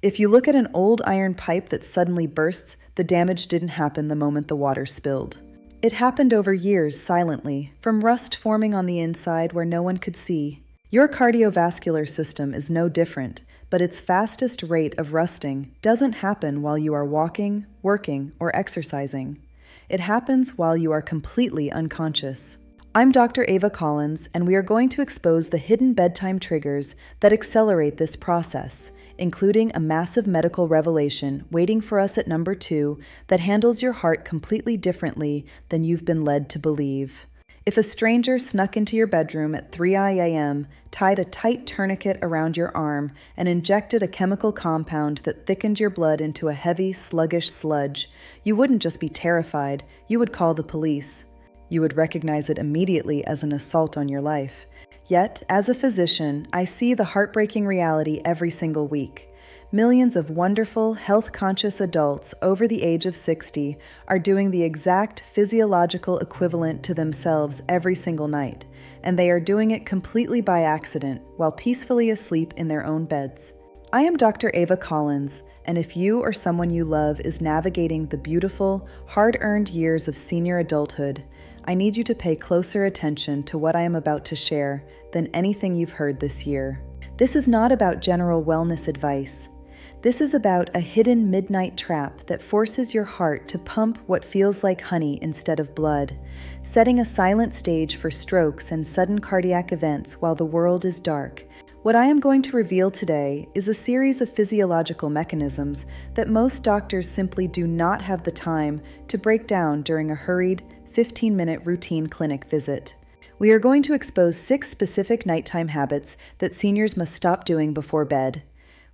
If you look at an old iron pipe that suddenly bursts, the damage didn't happen the moment the water spilled. It happened over years silently, from rust forming on the inside where no one could see. Your cardiovascular system is no different, but its fastest rate of rusting doesn't happen while you are walking, working, or exercising. It happens while you are completely unconscious. I'm Dr. Ava Collins, and we are going to expose the hidden bedtime triggers that accelerate this process, including a massive medical revelation waiting for us at number 2 that handles your heart completely differently than you've been led to believe. If a stranger snuck into your bedroom at 3 a.m., tied a tight tourniquet around your arm, and injected a chemical compound that thickened your blood into a heavy, sluggish sludge, you wouldn't just be terrified, you would call the police. You would recognize it immediately as an assault on your life. Yet, as a physician, I see the heartbreaking reality every single week. Millions of wonderful, health-conscious adults over the age of 60 are doing the exact physiological equivalent to themselves every single night, and they are doing it completely by accident while peacefully asleep in their own beds. I am Dr. Ava Collins, and if you or someone you love is navigating the beautiful, hard-earned years of senior adulthood, I need you to pay closer attention to what I am about to share than anything you've heard this year. This is not about general wellness advice. This is about a hidden midnight trap that forces your heart to pump what feels like honey instead of blood, setting a silent stage for strokes and sudden cardiac events while the world is dark. What I am going to reveal today is a series of physiological mechanisms that most doctors simply do not have the time to break down during a hurried, 15-minute routine clinic visit. We are going to expose 6 specific nighttime habits that seniors must stop doing before bed.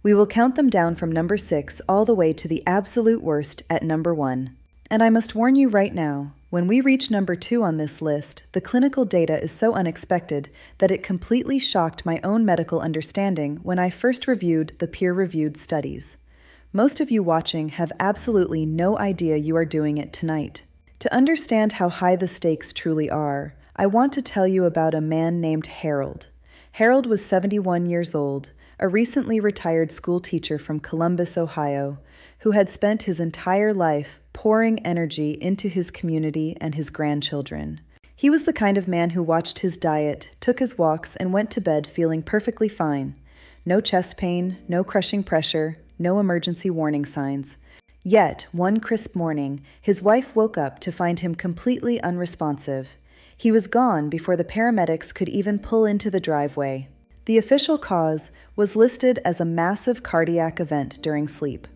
We will count them down from number 6 all the way to the absolute worst at number 1. And I must warn you right now, when we reach number 2 on this list, the clinical data is so unexpected that it completely shocked my own medical understanding when I first reviewed the peer-reviewed studies. Most of you watching have absolutely no idea you are doing it tonight. To understand how high the stakes truly are, I want to tell you about a man named Harold. Harold was 71 years old, a recently retired school teacher from Columbus, Ohio, who had spent his entire life pouring energy into his community and his grandchildren. He was the kind of man who watched his diet, took his walks, and went to bed feeling perfectly fine. No chest pain, no crushing pressure, no emergency warning signs. Yet, one crisp morning, his wife woke up to find him completely unresponsive. He was gone before the paramedics could even pull into the driveway. The official cause was listed as a massive cardiac event during sleep.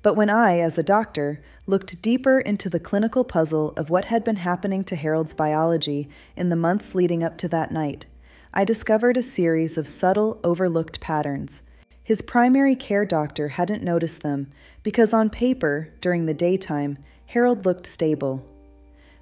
But when I, as a doctor, looked deeper into the clinical puzzle of what had been happening to Harold's biology in the months leading up to that night, I discovered a series of subtle, overlooked patterns. His primary care doctor hadn't noticed them because on paper, during the daytime, Harold looked stable.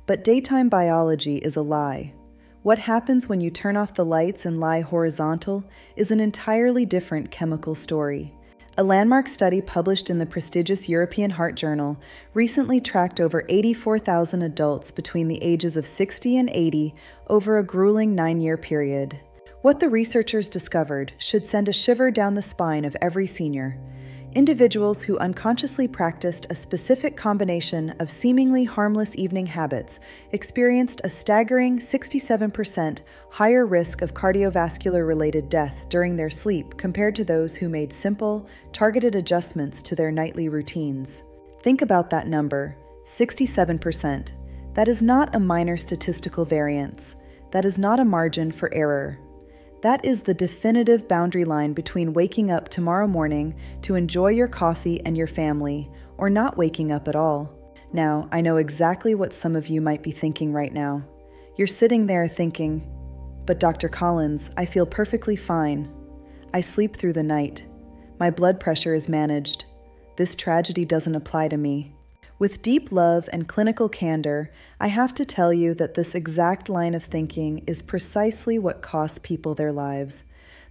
But daytime biology is a lie. What happens when you turn off the lights and lie horizontal is an entirely different chemical story. A landmark study published in the prestigious European Heart Journal recently tracked over 84,000 adults between the ages of 60 and 80 over a grueling 9-year period. What the researchers discovered should send a shiver down the spine of every senior. Individuals who unconsciously practiced a specific combination of seemingly harmless evening habits experienced a staggering 67% higher risk of cardiovascular-related death during their sleep compared to those who made simple, targeted adjustments to their nightly routines. Think about that number, 67%. That is not a minor statistical variance. That is not a margin for error. That is the definitive boundary line between waking up tomorrow morning to enjoy your coffee and your family, or not waking up at all. Now, I know exactly what some of you might be thinking right now. You're sitting there thinking, "But Dr. Collins, I feel perfectly fine. I sleep through the night. My blood pressure is managed. This tragedy doesn't apply to me." With deep love and clinical candor, I have to tell you that this exact line of thinking is precisely what costs people their lives.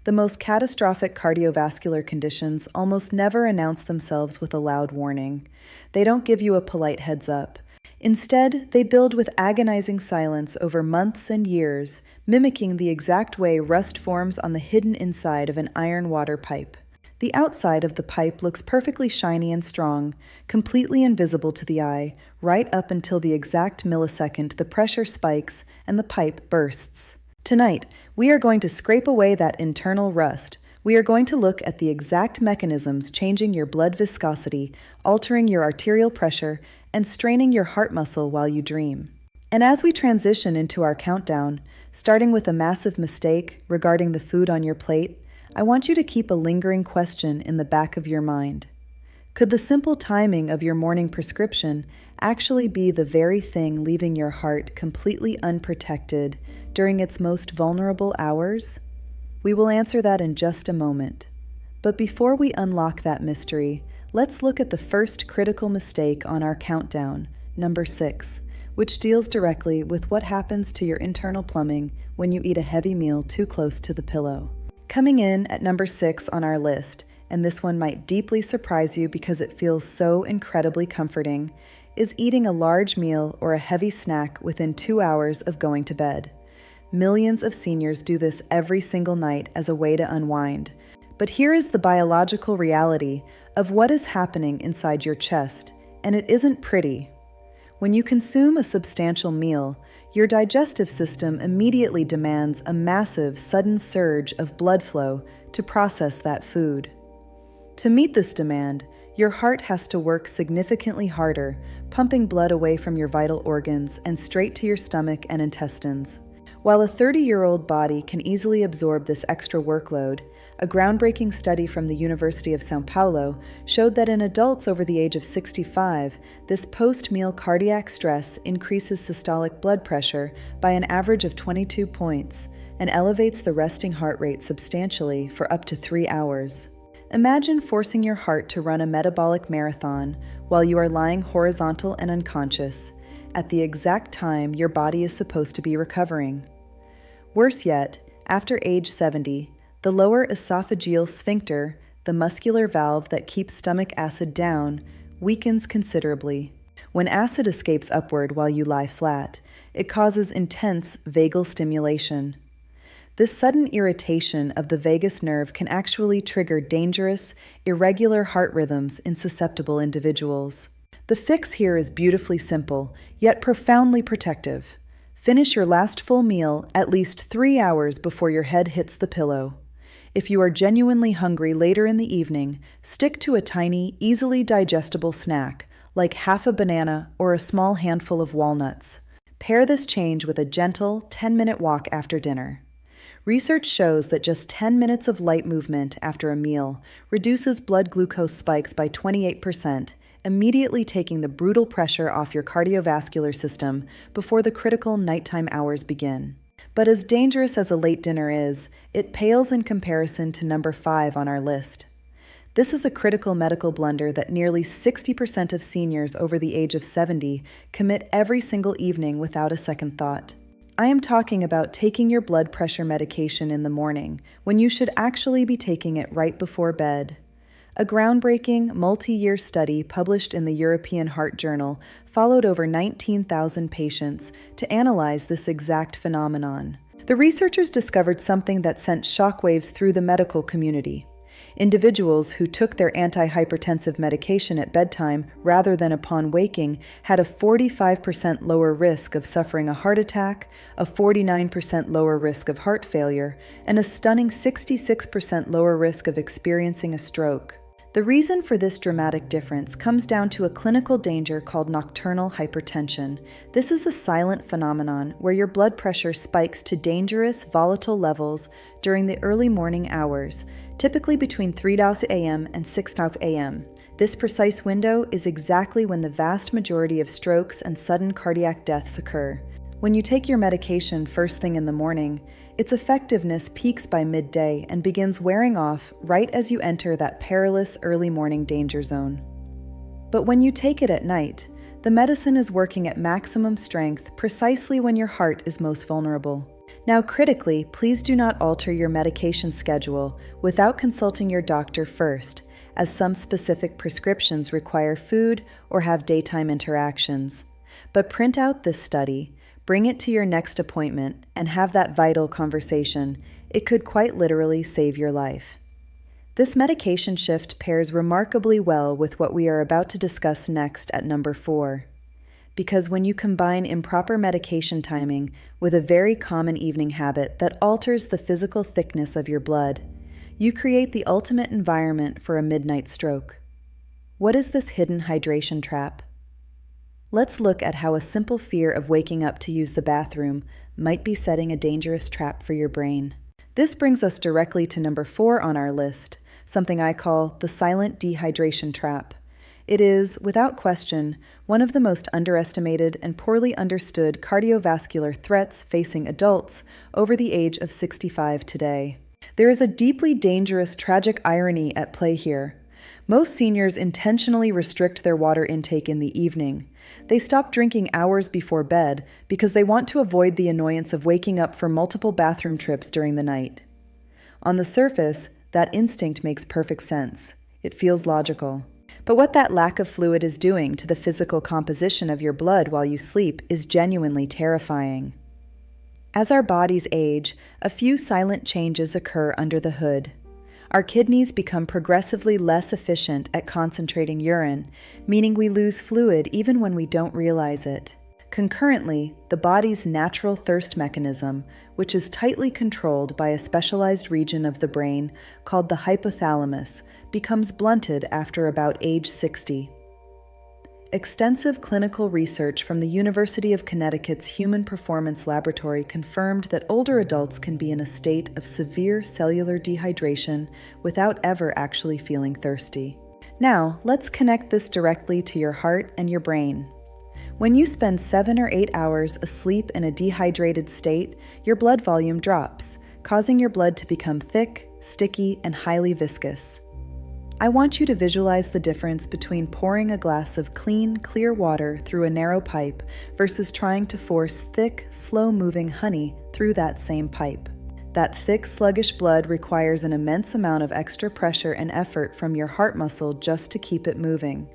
The most catastrophic cardiovascular conditions almost never announce themselves with a loud warning. They don't give you a polite heads up. Instead, they build with agonizing silence over months and years, mimicking the exact way rust forms on the hidden inside of an iron water pipe. The outside of the pipe looks perfectly shiny and strong, completely invisible to the eye, right up until the exact millisecond the pressure spikes and the pipe bursts. Tonight, we are going to scrape away that internal rust. We are going to look at the exact mechanisms changing your blood viscosity, altering your arterial pressure, and straining your heart muscle while you dream. And as we transition into our countdown, starting with a massive mistake regarding the food on your plate, I want you to keep a lingering question in the back of your mind. Could the simple timing of your morning prescription actually be the very thing leaving your heart completely unprotected during its most vulnerable hours? We will answer that in just a moment. But before we unlock that mystery, let's look at the first critical mistake on our countdown, number 6, which deals directly with what happens to your internal plumbing when you eat a heavy meal too close to the pillow. Coming in at number 6 on our list, and this one might deeply surprise you because it feels so incredibly comforting, is eating a large meal or a heavy snack within 2 hours of going to bed. Millions of seniors do this every single night as a way to unwind. But here is the biological reality of what is happening inside your chest, and it isn't pretty. When you consume a substantial meal, your digestive system immediately demands a massive, sudden surge of blood flow to process that food. To meet this demand, your heart has to work significantly harder, pumping blood away from your vital organs and straight to your stomach and intestines. While a 30-year-old body can easily absorb this extra workload, a groundbreaking study from the University of São Paulo showed that in adults over the age of 65, this post-meal cardiac stress increases systolic blood pressure by an average of 22 points and elevates the resting heart rate substantially for up to 3 hours. Imagine forcing your heart to run a metabolic marathon while you are lying horizontal and unconscious, at the exact time your body is supposed to be recovering. Worse yet, after age 70, the lower esophageal sphincter, the muscular valve that keeps stomach acid down, weakens considerably. When acid escapes upward while you lie flat, it causes intense vagal stimulation. This sudden irritation of the vagus nerve can actually trigger dangerous, irregular heart rhythms in susceptible individuals. The fix here is beautifully simple, yet profoundly protective. Finish your last full meal at least 3 hours before your head hits the pillow. If you are genuinely hungry later in the evening, stick to a tiny, easily digestible snack, like half a banana or a small handful of walnuts. Pair this change with a gentle 10-minute walk after dinner. Research shows that just 10 minutes of light movement after a meal reduces blood glucose spikes by 28%, immediately taking the brutal pressure off your cardiovascular system before the critical nighttime hours begin. But as dangerous as a late dinner is, it pales in comparison to number 5 on our list. This is a critical medical blunder that nearly 60% of seniors over the age of 70 commit every single evening without a second thought. I am talking about taking your blood pressure medication in the morning when you should actually be taking it right before bed. A groundbreaking, multi-year study published in the European Heart Journal followed over 19,000 patients to analyze this exact phenomenon. The researchers discovered something that sent shockwaves through the medical community. Individuals who took their antihypertensive medication at bedtime rather than upon waking had a 45% lower risk of suffering a heart attack, a 49% lower risk of heart failure, and a stunning 66% lower risk of experiencing a stroke. The reason for this dramatic difference comes down to a clinical danger called nocturnal hypertension. This is a silent phenomenon where your blood pressure spikes to dangerous, volatile levels during the early morning hours, typically between 3:00 a.m. and 6:00 a.m. This precise window is exactly when the vast majority of strokes and sudden cardiac deaths occur. When you take your medication first thing in the morning, its effectiveness peaks by midday and begins wearing off right as you enter that perilous early morning danger zone. But when you take it at night, the medicine is working at maximum strength precisely when your heart is most vulnerable. Now, critically, please do not alter your medication schedule without consulting your doctor first, as some specific prescriptions require food or have daytime interactions. But print out this study, bring it to your next appointment, and have that vital conversation. It could quite literally save your life. This medication shift pairs remarkably well with what we are about to discuss next at number 4. Because when you combine improper medication timing with a very common evening habit that alters the physical thickness of your blood, you create the ultimate environment for a midnight stroke. What is this hidden hydration trap? Let's look at how a simple fear of waking up to use the bathroom might be setting a dangerous trap for your brain. This brings us directly to number 4 on our list, something I call the silent dehydration trap. It is, without question, one of the most underestimated and poorly understood cardiovascular threats facing adults over the age of 65 today. There is a deeply dangerous, tragic irony at play here. Most seniors intentionally restrict their water intake in the evening. They stop drinking hours before bed because they want to avoid the annoyance of waking up for multiple bathroom trips during the night. On the surface, that instinct makes perfect sense. It feels logical. But what that lack of fluid is doing to the physical composition of your blood while you sleep is genuinely terrifying. As our bodies age, a few silent changes occur under the hood. Our kidneys become progressively less efficient at concentrating urine, meaning we lose fluid even when we don't realize it. Concurrently, the body's natural thirst mechanism, which is tightly controlled by a specialized region of the brain called the hypothalamus, becomes blunted after about age 60. Extensive clinical research from the University of Connecticut's Human Performance Laboratory confirmed that older adults can be in a state of severe cellular dehydration without ever actually feeling thirsty. Now, let's connect this directly to your heart and your brain. When you spend 7 or 8 hours asleep in a dehydrated state, your blood volume drops, causing your blood to become thick, sticky, and highly viscous. I want you to visualize the difference between pouring a glass of clean, clear water through a narrow pipe versus trying to force thick, slow-moving honey through that same pipe. That thick, sluggish blood requires an immense amount of extra pressure and effort from your heart muscle just to keep it moving.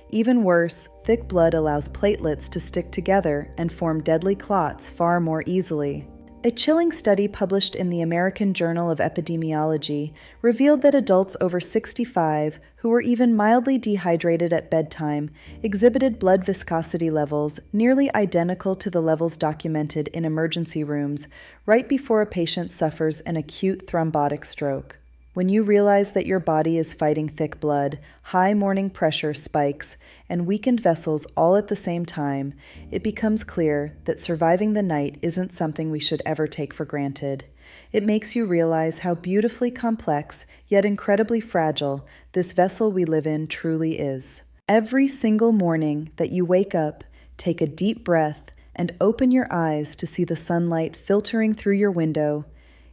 Even worse, thick blood allows platelets to stick together and form deadly clots far more easily. A chilling study published in the American Journal of Epidemiology revealed that adults over 65 who were even mildly dehydrated at bedtime exhibited blood viscosity levels nearly identical to the levels documented in emergency rooms right before a patient suffers an acute thrombotic stroke. When you realize that your body is fighting thick blood, high morning pressure spikes, and weakened vessels all at the same time, it becomes clear that surviving the night isn't something we should ever take for granted. It makes you realize how beautifully complex, yet incredibly fragile, this vessel we live in truly is. Every single morning that you wake up, take a deep breath and open your eyes to see the sunlight filtering through your window.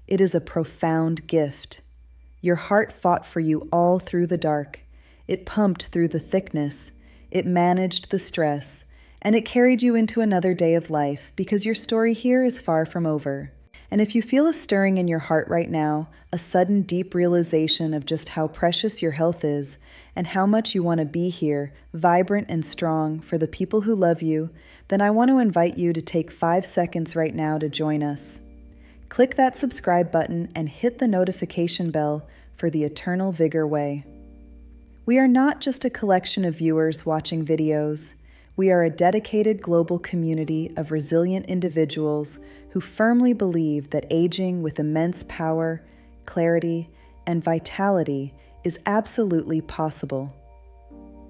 It is a profound gift. Your heart fought for you all through the dark. It pumped through the thickness. It managed the stress. And it carried you into another day of life because your story here is far from over. And if you feel a stirring in your heart right now, a sudden deep realization of just how precious your health is and how much you want to be here, vibrant and strong for the people who love you, then I want to invite you to take 5 seconds right now to join us. Click that subscribe button and hit the notification bell for the Eternal Vigor Way. We are not just a collection of viewers watching videos. We are a dedicated global community of resilient individuals who firmly believe that aging with immense power, clarity, and vitality is absolutely possible.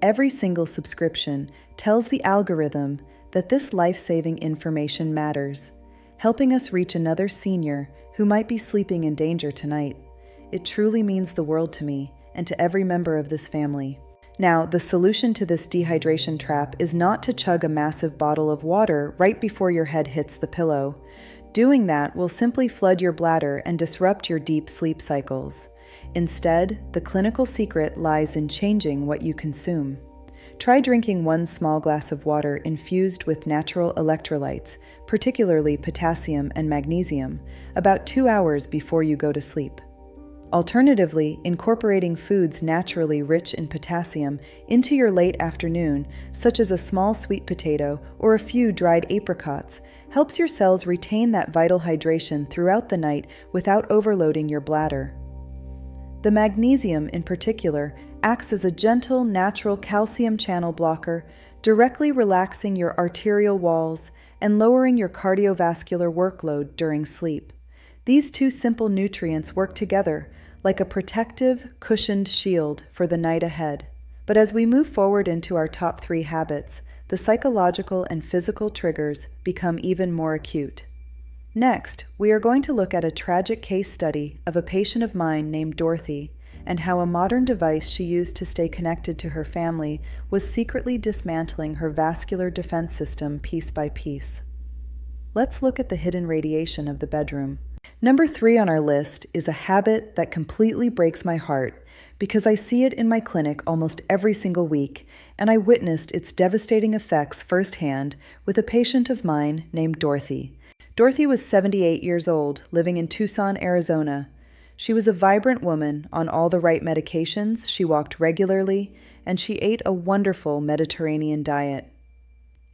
Every single subscription tells the algorithm that this life-saving information matters, helping us reach another senior who might be sleeping in danger tonight. It truly means the world to me and to every member of this family. Now, the solution to this dehydration trap is not to chug a massive bottle of water right before your head hits the pillow. Doing that will simply flood your bladder and disrupt your deep sleep cycles. Instead, the clinical secret lies in changing what you consume. Try drinking 1 small glass of water infused with natural electrolytes, particularly potassium and magnesium, about 2 hours before you go to sleep. Alternatively, incorporating foods naturally rich in potassium into your late afternoon, such as a small sweet potato or a few dried apricots, helps your cells retain that vital hydration throughout the night without overloading your bladder. The magnesium, in particular, acts as a gentle, natural calcium channel blocker, directly relaxing your arterial walls and lowering your cardiovascular workload during sleep. These two simple nutrients work together like a protective, cushioned shield for the night ahead. But as we move forward into our top 3 habits, the psychological and physical triggers become even more acute. Next, we are going to look at a tragic case study of a patient of mine named Dorothy and how a modern device she used to stay connected to her family was secretly dismantling her vascular defense system piece by piece. Let's look at the hidden radiation of the bedroom. Number 3 on our list is a habit that completely breaks my heart because I see it in my clinic almost every single week, and I witnessed its devastating effects firsthand with a patient of mine named Dorothy. Dorothy was 78 years old, living in Tucson, Arizona. She was a vibrant woman on all the right medications, she walked regularly, and she ate a wonderful Mediterranean diet.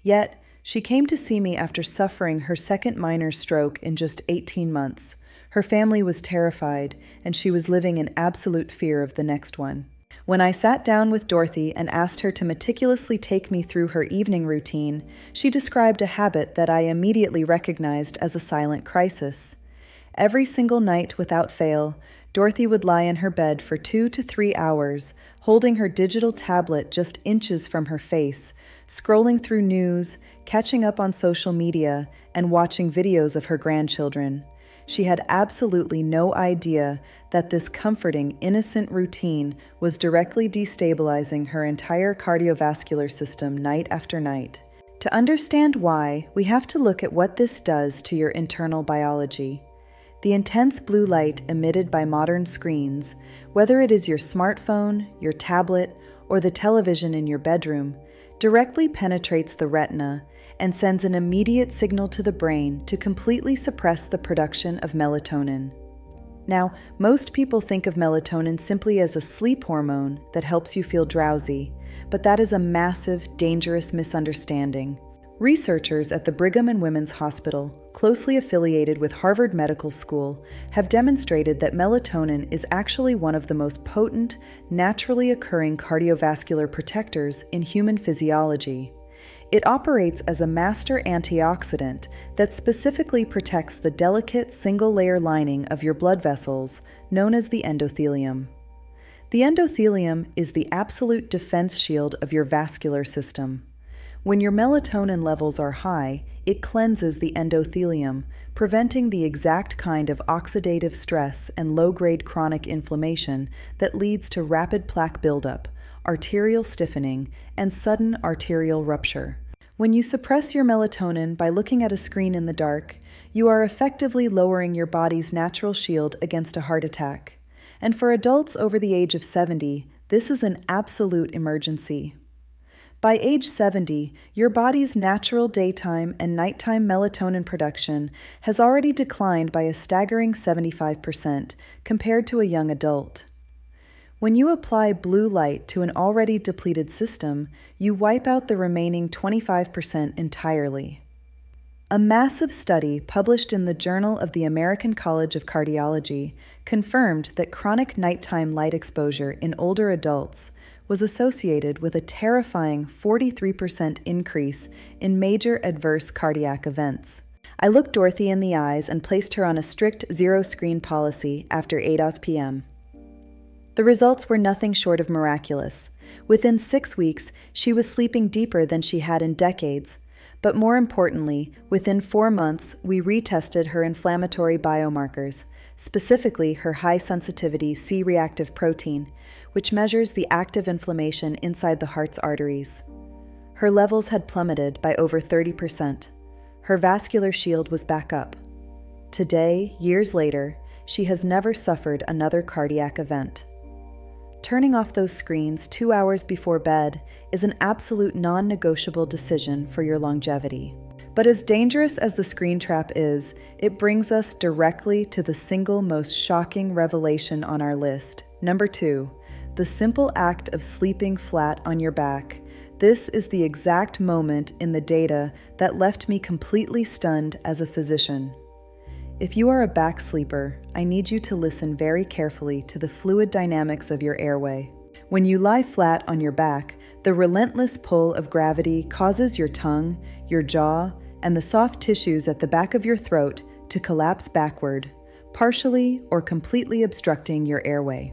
Yet, she came to see me after suffering her second minor stroke in just 18 months. Her family was terrified, and she was living in absolute fear of the next one. When I sat down with Dorothy and asked her to meticulously take me through her evening routine, she described a habit that I immediately recognized as a silent crisis. Every single night without fail, Dorothy would lie in her bed for 2 to 3 hours, holding her digital tablet just inches from her face, scrolling through news, catching up on social media, and watching videos of her grandchildren. She had absolutely no idea that this comforting, innocent routine was directly destabilizing her entire cardiovascular system night after night. To understand why, we have to look at what this does to your internal biology. The intense blue light emitted by modern screens, whether it is your smartphone, your tablet, or the television in your bedroom, directly penetrates the retina and sends an immediate signal to the brain to completely suppress the production of melatonin. Now, most people think of melatonin simply as a sleep hormone that helps you feel drowsy, but that is a massive, dangerous misunderstanding. Researchers at the Brigham and Women's Hospital, closely affiliated with Harvard Medical School, have demonstrated that melatonin is actually one of the most potent, naturally occurring cardiovascular protectors in human physiology. It operates as a master antioxidant that specifically protects the delicate single-layer lining of your blood vessels, known as the endothelium. The endothelium is the absolute defense shield of your vascular system. When your melatonin levels are high, it cleanses the endothelium, preventing the exact kind of oxidative stress and low-grade chronic inflammation that leads to rapid plaque buildup, arterial stiffening, and sudden arterial rupture. When you suppress your melatonin by looking at a screen in the dark, you are effectively lowering your body's natural shield against a heart attack. And for adults over the age of 70, this is an absolute emergency. By age 70, your body's natural daytime and nighttime melatonin production has already declined by a staggering 75% compared to a young adult. When you apply blue light to an already depleted system, you wipe out the remaining 25% entirely. A massive study published in the Journal of the American College of Cardiology confirmed that chronic nighttime light exposure in older adults was associated with a terrifying 43% increase in major adverse cardiac events. I looked Dorothy in the eyes and placed her on a strict zero-screen policy after 8 p.m. The results were nothing short of miraculous. Within 6 weeks, she was sleeping deeper than she had in decades. But more importantly, within 4 months, we retested her inflammatory biomarkers, specifically her high-sensitivity C-reactive protein, which measures the active inflammation inside the heart's arteries. Her levels had plummeted by over 30%. Her vascular shield was back up. Today, years later, she has never suffered another cardiac event. Turning off those screens 2 hours before bed is an absolute non-negotiable decision for your longevity. But as dangerous as the screen trap is, it brings us directly to the single most shocking revelation on our list. Number 2, the simple act of sleeping flat on your back. This is the exact moment in the data that left me completely stunned as a physician. If you are a back sleeper, I need you to listen very carefully to the fluid dynamics of your airway. When you lie flat on your back, the relentless pull of gravity causes your tongue, your jaw, and the soft tissues at the back of your throat to collapse backward, partially or completely obstructing your airway.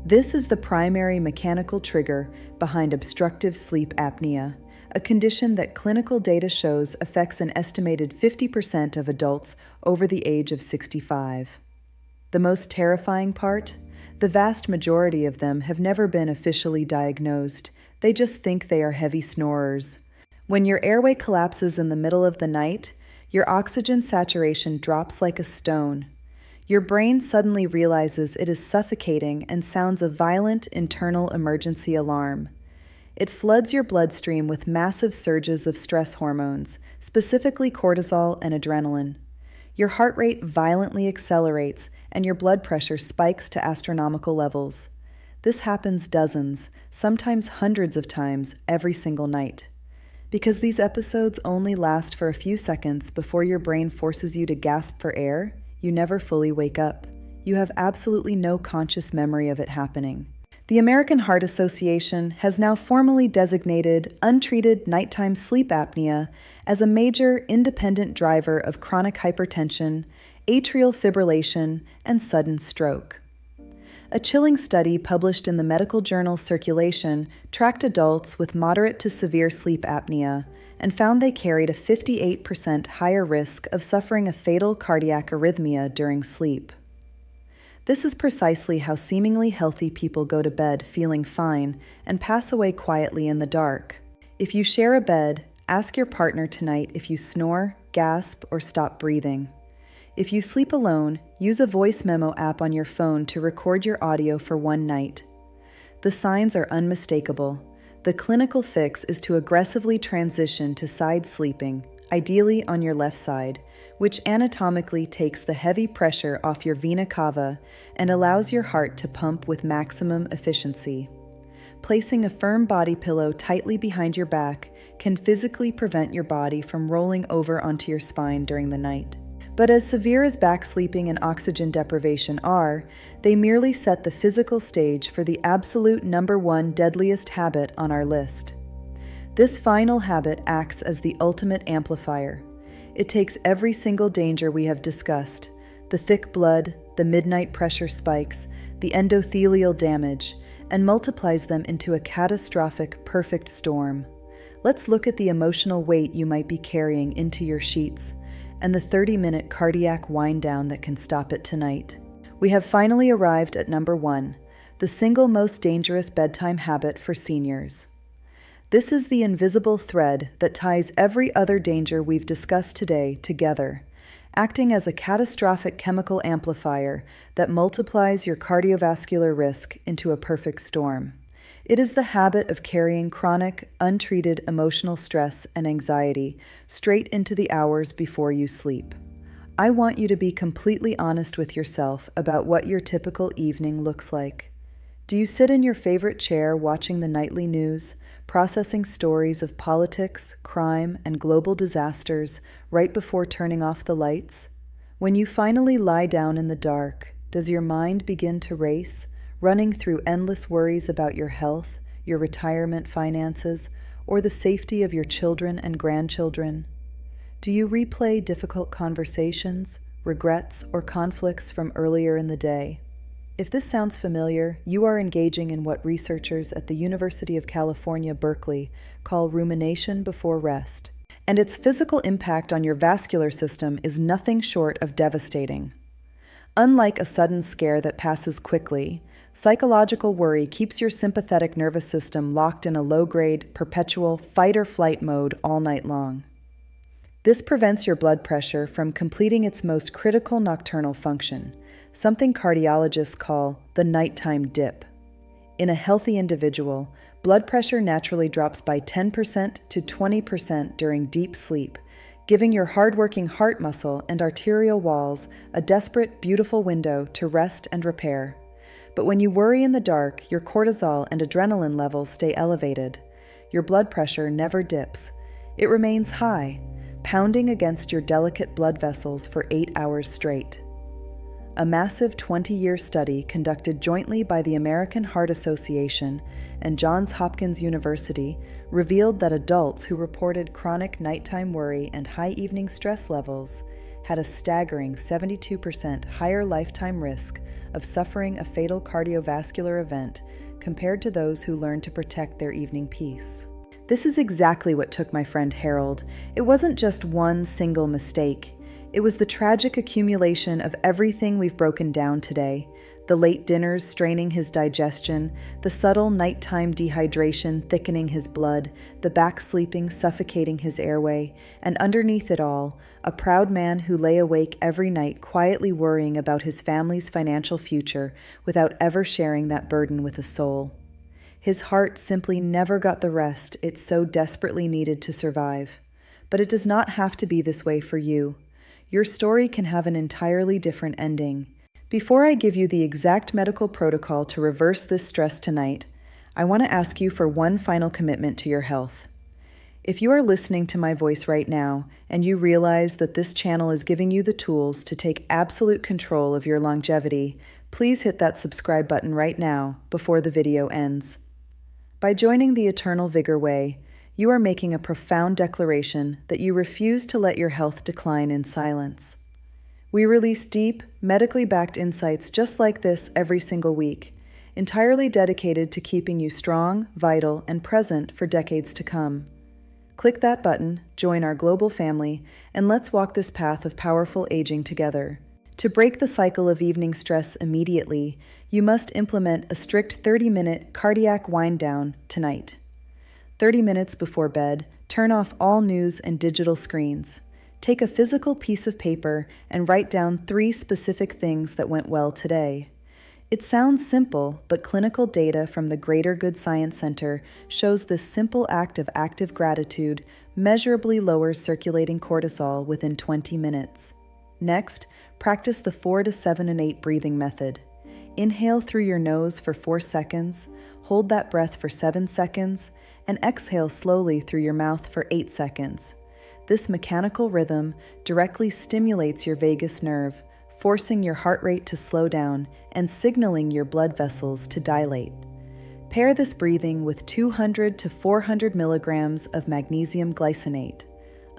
This is the primary mechanical trigger behind obstructive sleep apnea, a condition that clinical data shows affects an estimated 50% of adults over the age of 65. The most terrifying part? The vast majority of them have never been officially diagnosed. They just think they are heavy snorers. When your airway collapses in the middle of the night, your oxygen saturation drops like a stone. Your brain suddenly realizes it is suffocating and sounds a violent internal emergency alarm. It floods your bloodstream with massive surges of stress hormones, specifically cortisol and adrenaline. Your heart rate violently accelerates and your blood pressure spikes to astronomical levels. This happens dozens, sometimes hundreds of times every single night. Because these episodes only last for a few seconds before your brain forces you to gasp for air, you never fully wake up. You have absolutely no conscious memory of it happening. The American Heart Association has now formally designated untreated nighttime sleep apnea as a major independent driver of chronic hypertension, atrial fibrillation, and sudden stroke. A chilling study published in the medical journal Circulation tracked adults with moderate to severe sleep apnea and found they carried a 58% higher risk of suffering a fatal cardiac arrhythmia during sleep. This is precisely how seemingly healthy people go to bed feeling fine and pass away quietly in the dark. If you share a bed, ask your partner tonight if you snore, gasp, or stop breathing. If you sleep alone, use a voice memo app on your phone to record your audio for one night. The signs are unmistakable. The clinical fix is to aggressively transition to side sleeping, ideally on your left side, which anatomically takes the heavy pressure off your vena cava and allows your heart to pump with maximum efficiency. Placing a firm body pillow tightly behind your back can physically prevent your body from rolling over onto your spine during the night. But as severe as back sleeping and oxygen deprivation are, they merely set the physical stage for the absolute number one deadliest habit on our list. This final habit acts as the ultimate amplifier. It takes every single danger we have discussed, the thick blood, the midnight pressure spikes, the endothelial damage, and multiplies them into a catastrophic perfect storm. Let's look at the emotional weight you might be carrying into your sheets, and the 30-minute cardiac wind-down that can stop it tonight. We have finally arrived at number 1, the single most dangerous bedtime habit for seniors. This is the invisible thread that ties every other danger we've discussed today together, acting as a catastrophic chemical amplifier that multiplies your cardiovascular risk into a perfect storm. It is the habit of carrying chronic, untreated emotional stress and anxiety straight into the hours before you sleep. I want you to be completely honest with yourself about what your typical evening looks like. Do you sit in your favorite chair watching the nightly news, processing stories of politics, crime, and global disasters right before turning off the lights? When you finally lie down in the dark, does your mind begin to race, running through endless worries about your health, your retirement finances, or the safety of your children and grandchildren? Do you replay difficult conversations, regrets, or conflicts from earlier in the day? If this sounds familiar, you are engaging in what researchers at the University of California, Berkeley call rumination before rest. And its physical impact on your vascular system is nothing short of devastating. Unlike a sudden scare that passes quickly, psychological worry keeps your sympathetic nervous system locked in a low-grade, perpetual fight-or-flight mode all night long. This prevents your blood pressure from completing its most critical nocturnal function, something cardiologists call the nighttime dip. In a healthy individual, blood pressure naturally drops by 10% to 20% during deep sleep, giving your hardworking heart muscle and arterial walls a desperate, beautiful window to rest and repair. But when you worry in the dark, your cortisol and adrenaline levels stay elevated. Your blood pressure never dips. It remains high, pounding against your delicate blood vessels for 8 hours straight. A massive 20-year study conducted jointly by the American Heart Association and Johns Hopkins University revealed that adults who reported chronic nighttime worry and high evening stress levels had a staggering 72% higher lifetime risk of suffering a fatal cardiovascular event compared to those who learned to protect their evening peace. This is exactly what took my friend Harold. It wasn't just one single mistake. It was the tragic accumulation of everything we've broken down today. The late dinners straining his digestion, the subtle nighttime dehydration thickening his blood, the back sleeping suffocating his airway, and underneath it all, a proud man who lay awake every night quietly worrying about his family's financial future without ever sharing that burden with a soul. His heart simply never got the rest it so desperately needed to survive. But it does not have to be this way for you. Your story can have an entirely different ending. Before I give you the exact medical protocol to reverse this stress tonight, I want to ask you for one final commitment to your health. If you are listening to my voice right now and you realize that this channel is giving you the tools to take absolute control of your longevity, please hit that subscribe button right now before the video ends. By joining the Eternal Vigor Way, you are making a profound declaration that you refuse to let your health decline in silence. We release deep, medically backed insights just like this every single week, entirely dedicated to keeping you strong, vital, and present for decades to come. Click that button, join our global family, and let's walk this path of powerful aging together. To break the cycle of evening stress immediately, you must implement a strict 30-minute cardiac wind-down tonight. 30 minutes before bed, turn off all news and digital screens. Take a physical piece of paper and write down 3 specific things that went well today. It sounds simple, but clinical data from the Greater Good Science Center shows this simple act of active gratitude measurably lowers circulating cortisol within 20 minutes. Next, practice the 4 to 7 and 8 breathing method. Inhale through your nose for 4 seconds, hold that breath for 7 seconds, and exhale slowly through your mouth for 8 seconds. This mechanical rhythm directly stimulates your vagus nerve, forcing your heart rate to slow down and signaling your blood vessels to dilate. Pair this breathing with 200 to 400 milligrams of magnesium glycinate.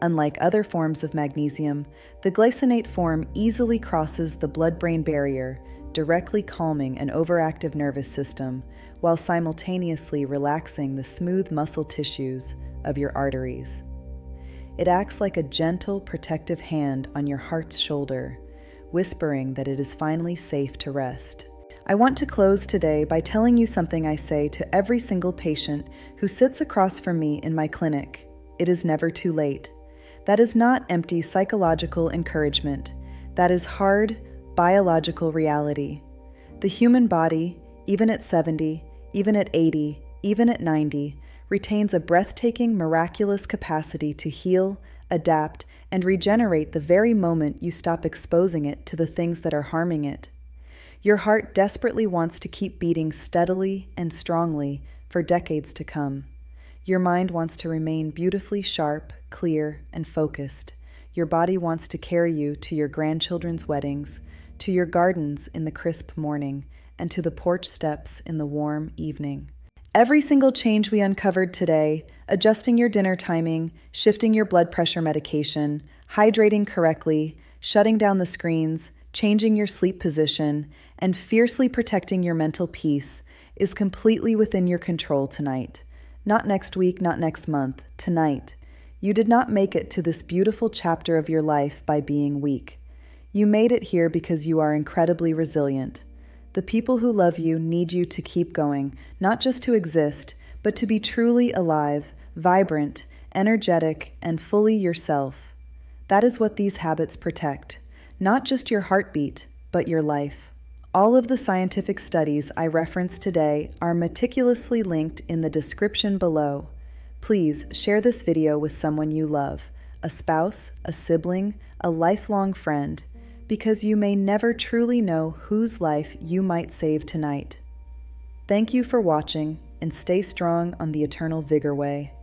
Unlike other forms of magnesium, the glycinate form easily crosses the blood-brain barrier, directly calming an overactive nervous system while simultaneously relaxing the smooth muscle tissues of your arteries. It acts like a gentle, protective hand on your heart's shoulder, whispering that it is finally safe to rest. I want to close today by telling you something I say to every single patient who sits across from me in my clinic. It is never too late. That is not empty psychological encouragement. That is hard, biological reality. The human body, even at 70, even at 80, even at 90, retains a breathtaking, miraculous capacity to heal, adapt, and regenerate the very moment you stop exposing it to the things that are harming it. Your heart desperately wants to keep beating steadily and strongly for decades to come. Your mind wants to remain beautifully sharp, clear, and focused. Your body wants to carry you to your grandchildren's weddings, to your gardens in the crisp morning, and to the porch steps in the warm evening. Every single change we uncovered today, adjusting your dinner timing, shifting your blood pressure medication, hydrating correctly, shutting down the screens, changing your sleep position, and fiercely protecting your mental peace, is completely within your control tonight. Not next week, not next month, tonight. You did not make it to this beautiful chapter of your life by being weak. You made it here because you are incredibly resilient. The people who love you need you to keep going, not just to exist, but to be truly alive, vibrant, energetic, and fully yourself. That is what these habits protect, not just your heartbeat, but your life. All of the scientific studies I referenced today are meticulously linked in the description below. Please share this video with someone you love, a spouse, a sibling, a lifelong friend, because you may never truly know whose life you might save tonight. Thank you for watching, and stay strong on the Eternal Vigor Way.